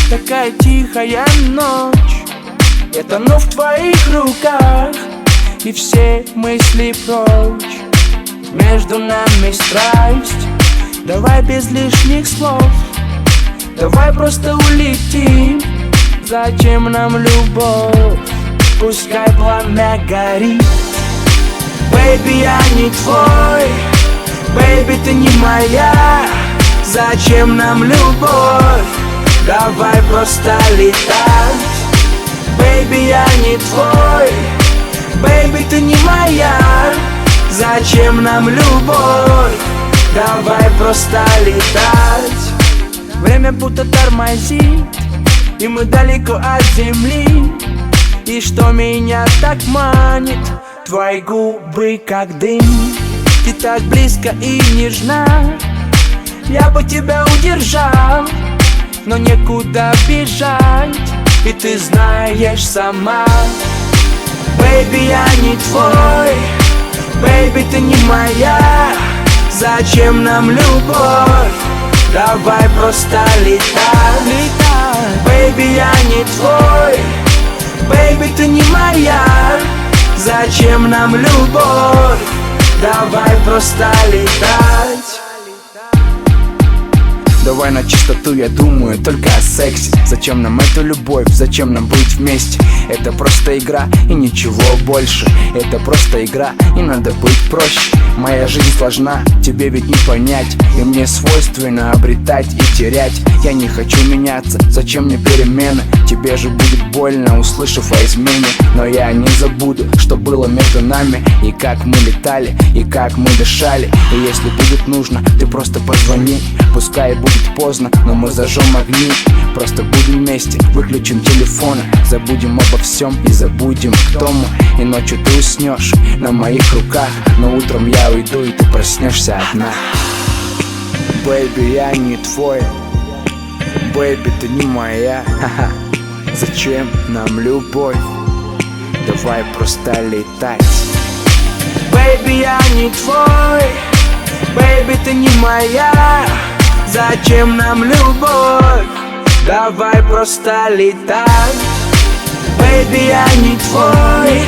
Такая тихая ночь, я тону в твоих руках, и все мысли прочь. Между нами страсть, давай без лишних слов, давай просто улетим. Зачем нам любовь? Пускай пламя горит. Бэйби, я не твой, бэйби, ты не моя. Зачем нам любовь? Давай просто летать. Бэйби, я не твой, бэйби, ты не моя. Зачем нам любовь? Давай просто летать. Время будто тормозит, и мы далеко от земли. И что меня так манит? Твои губы как дым. Ты так близко и нежна. Я бы тебя удержал, но некуда бежать, и ты знаешь сама. Бэйби, я не твой, бэйби, ты не моя. Зачем нам любовь? Давай просто летай. Бэйби, я не твой, бэйби, ты не моя. Зачем нам любовь? Давай просто летать. Давай на чистоту, я думаю только о сексе. Зачем нам эта любовь, зачем нам быть вместе? Это просто игра и ничего больше. Это просто игра и надо быть проще. Моя жизнь сложна, тебе ведь не понять. И мне свойственно обретать и терять. Я не хочу меняться, зачем мне перемены? Тебе же будет больно, услышав о измене. Но я не забуду, что было между нами. И как мы летали, и как мы дышали. И если будет нужно, ты просто позвони. Пускай будет поздно, но мы зажжем огни. Просто будем вместе, выключим телефоны. Забудем обо всем и забудем, кто мы. И ночью ты уснешь на моих руках, но утром я уйду, и ты проснешься одна. Бэйби, я не твой, бэйби, ты не моя. Зачем нам любовь? Давай просто летать. Бэйби, я не твой, бэйби, ты не моя. Зачем нам любовь? Давай просто летать. Бэйби, я не твой,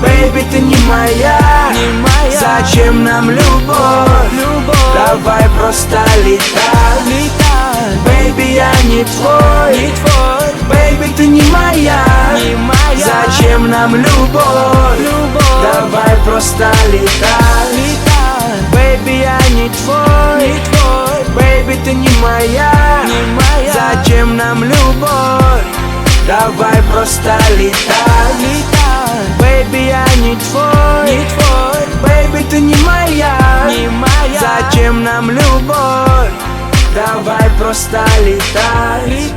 бэйби, ты не моя. Зачем нам любовь? Давай просто летать. Бэйби, я не твой, бэйби, ты не моя. Зачем нам любовь? Давай просто летать. Бэйби, я не твой, бэйби, ты не моя. Зачем нам любовь? Давай просто летай. Бэйби, я не твой, бэйби, ты не моя. Зачем нам любовь? Давай просто летай.